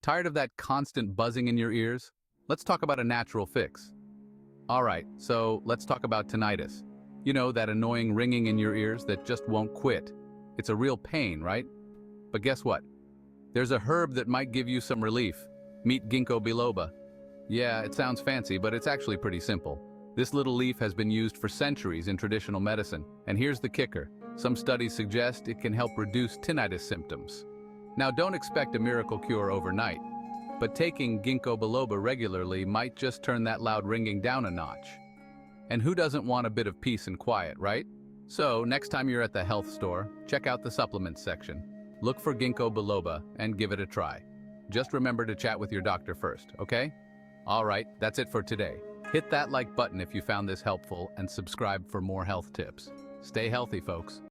Tired of that constant buzzing in your ears? Let's talk about a natural fix. Alright, so let's talk about tinnitus. You know, that annoying ringing in your ears that just won't quit. It's a real pain, right? But guess what? There's a herb that might give you some relief. Meet ginkgo biloba. Yeah, it sounds fancy, but it's actually pretty simple. This little leaf has been used for centuries in traditional medicine, and here's the kicker. Some studies suggest it can help reduce tinnitus symptoms. Now, don't expect a miracle cure overnight, but taking ginkgo biloba regularly might just turn that loud ringing down a notch. And who doesn't want a bit of peace and quiet, right? So, next time you're at the health store, check out the supplements section. Look for ginkgo biloba and give it a try. Just remember to chat with your doctor first, okay? Alright, that's it for today. Hit that like button if you found this helpful and subscribe for more health tips. Stay healthy, folks.